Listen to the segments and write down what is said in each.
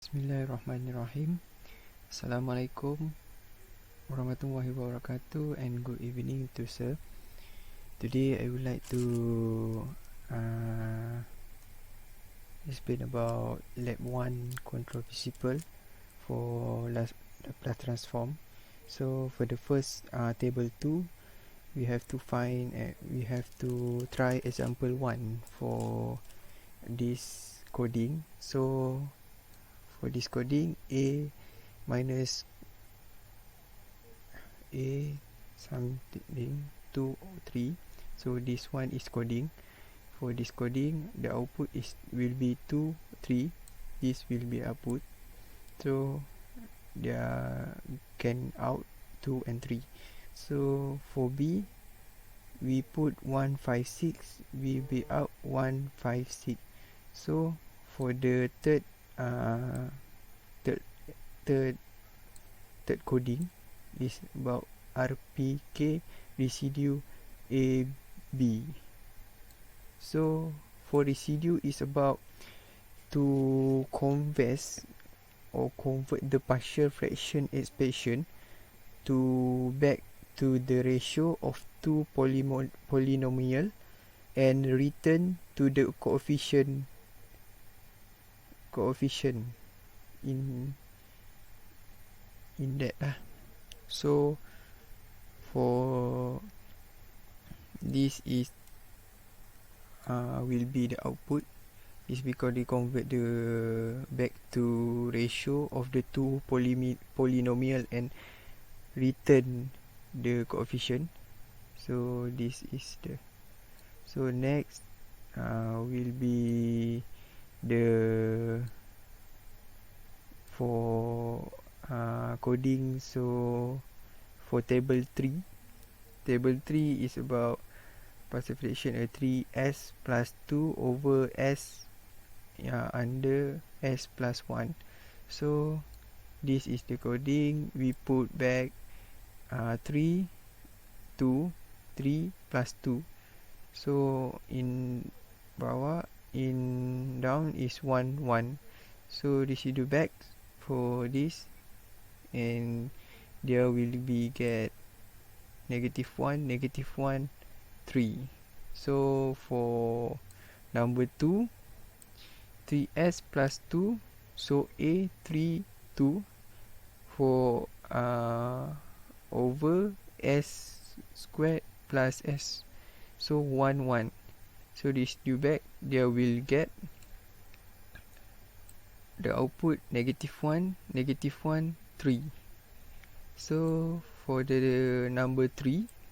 Bismillahirrahmanirrahim. Assalamualaikum warahmatullahi wabarakatuh and good evening to sir. Today I would like to explain about lab 1 control principle for Laplace transform. So for the first table 2, we have to try example 1 for this coding. So for this coding, a minus a something 2 or 3. So this one is coding. For this coding, the output will be 2 3. This will be output. So there can out 2 and 3. So for B, we put 156, we be out 156. So for the third coding is about RPK residue AB. So for residue is about to convert the partial fraction expression to back to the ratio of two polynomial and return to the coefficient in that lah. So for this is will be the output is because they convert the back to ratio of the two polynomial and return the coefficient. So this is the next will be the for coding. So for table 3 is about partial fraction 3s plus 2 over s under s plus 1. So this is the coding. We put back 3 2 3 plus 2. So in bawah, in down is 1 1. So residue back for this, and there will be get -1 -1 3. So for number 2, 3s plus 2, so a 3 2 for over s squared plus s, so 1 1. So this due back, there will get the output -1 -1 3. So for the number 3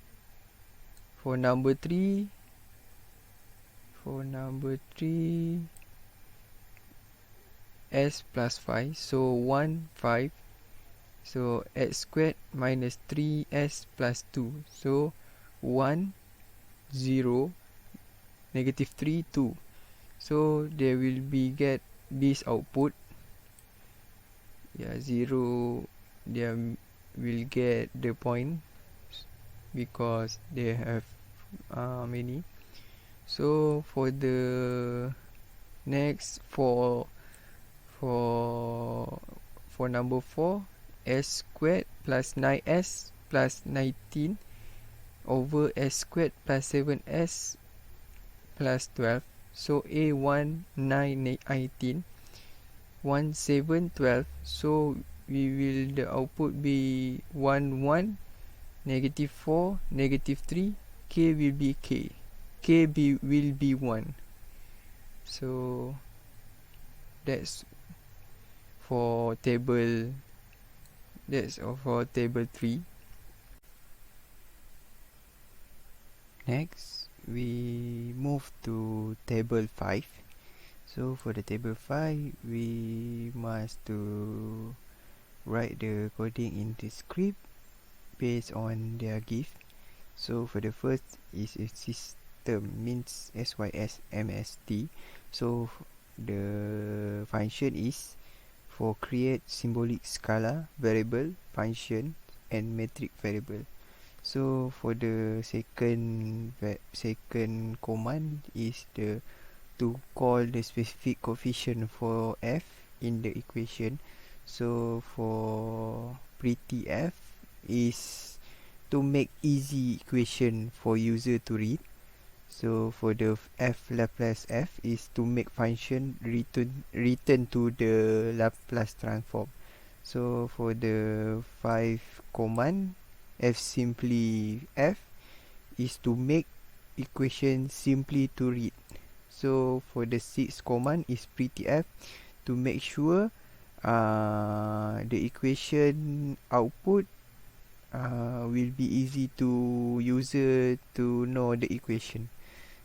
s plus 5, so 1 5. So x squared minus 3s plus 2, so 1 0 -3 2. So there will be get this output 0. There will get the point because they have many. So for the next for number 4, s squared plus 9s plus 19 over s squared plus 7s plus 12. So a1 9 18 1 7 12. So we will the output be 1 1 -4 -3. K will be will be 1. So that's for table 3. Next we move to table 5. So for the table 5, we must to write the coding in the script based on their gift. So for the first is a system, means SYSMST. So the function is for create symbolic scalar variable, function and metric variable. So for the second command is to call the specific coefficient for f in the equation. So for pretty f is to make easy equation for user to read. So for the f Laplace f is to make function return to the Laplace transform. So for the 5 command, f simply f is to make equation simply to read. So for the 6 command is prettyf to make sure the equation output will be easy to user to know the equation.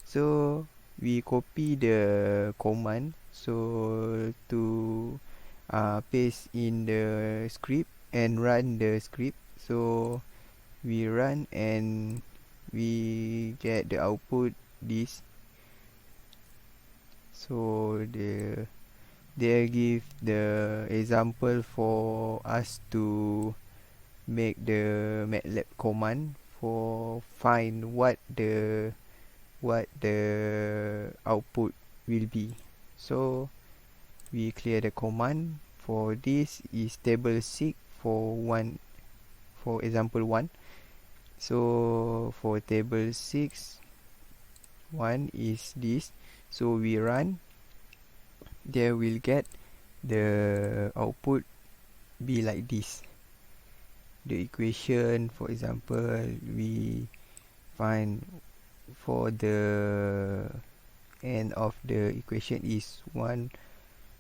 So we copy the command so to paste in the script and run the script. So we run and we get the output this. So they give the example for us to make the MATLAB command for find what the output will be. So we clear the command. For this is table 6 for example 1. So for table 6 1 is this. So we run, there will get the output be like this. The equation, for example, we find for the end of the equation is 1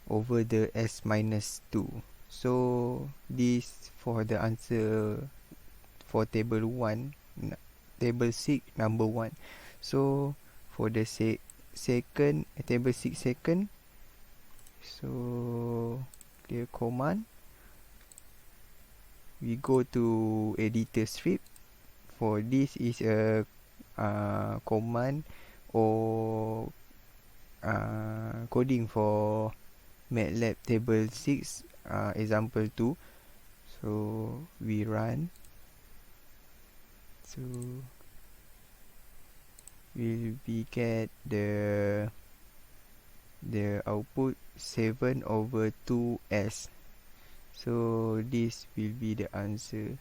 over the s minus 2. So this for the answer for table 1, table 6 number 1. So for the second table 6 second, so clear command, we go to editor strip. For this is a command or coding for MATLAB table 6 example 2. So we run, so will we get the output 7 over 2s. So this will be the answer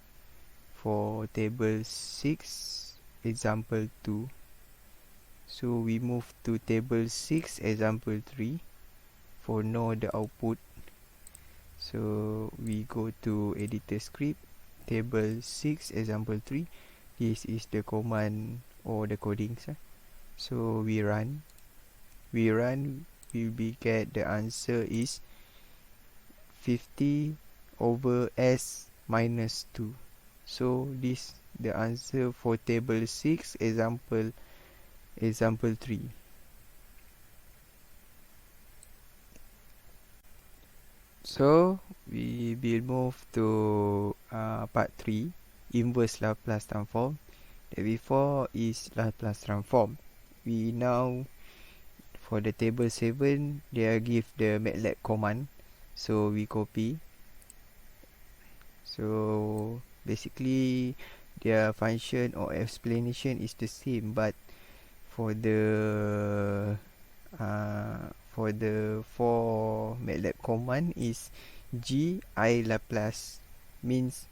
for table 6 example 2. So we move to table 6 example 3 for know the output. So we go to editor script, table 6 example 3. This is the command or the codings. So we run, we get the answer is 50 over s minus 2. So this the answer for table 6 example 3. So we will move to part 3, inverse Laplace transform. The before is Laplace transform. We now for the table 7 they give the MATLAB command. So we copy. So basically their function or explanation is the same, but for the for MATLAB command is GI Laplace, means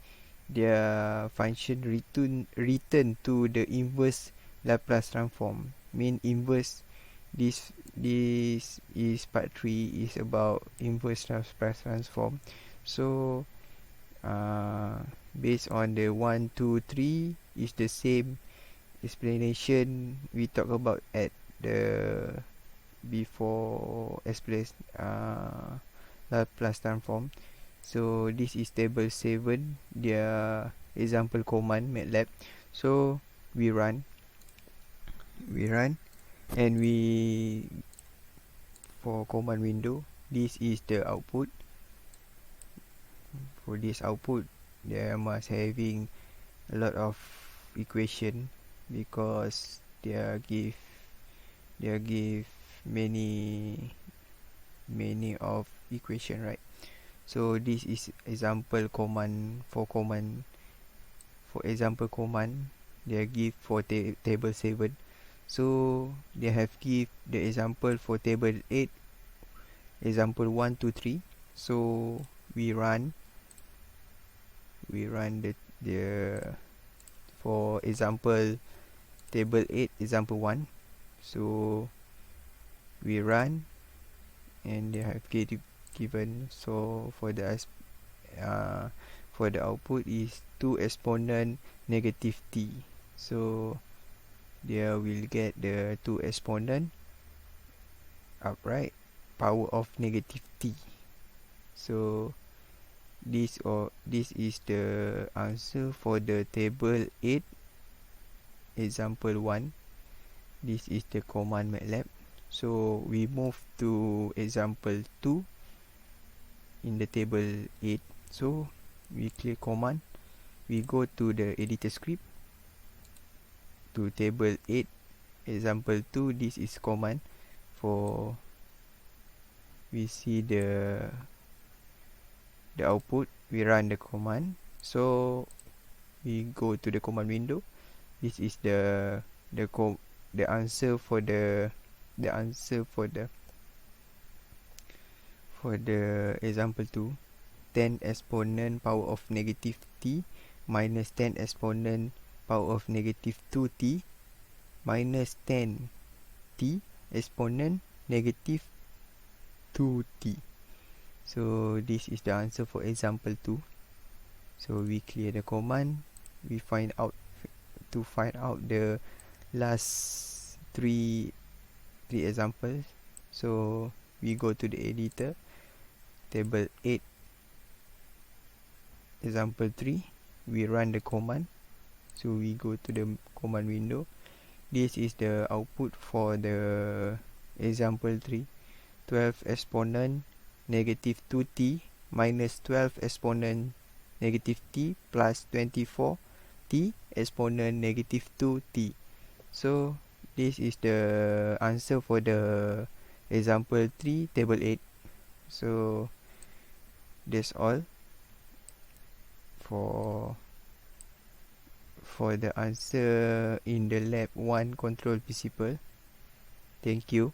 their function return to the inverse Laplace transform. Mean inverse, this is part 3 is about inverse Laplace transform. So based on the 1, 2, 3 is the same explanation we talk about at the before explain Laplace transform. So this is table 7, their example command MATLAB. So we run and we for command window, this is the output. For this output they must having a lot of equation because they give many of equation, right? So this is example command for example command they give for table 7. So they have give the example for table 8 example 1 to 3. So we run the for example table 8 example 1. So we run and they have given, so for the output is 2 exponent negative t. So there will get the 2 exponent upright power of negative t. So this is the answer for the table 8 example 1. This is the command MATLAB. So we move to example 2 in the table 8. So we click command, we go to the editor script, to table 8 example 2. This is command for, we see the output. We run the command. So we go to the command window. This is the answer for the example 2. 10 exponent power of negative t minus 10 exponent power of negative 2t minus 10 t exponent negative 2t. So this is the answer for example 2. So we clear the command. We find out the last three examples. So we go to the editor, table 8 example 3. We run the command. So we go to the command window. This is the output for the example 3. 12 exponent negative 2t minus 12 exponent negative t plus 24 t exponent negative 2t. So this is the answer for the example 3 table 8. So that's all for the answer in the lab 1 control principle. Thank you.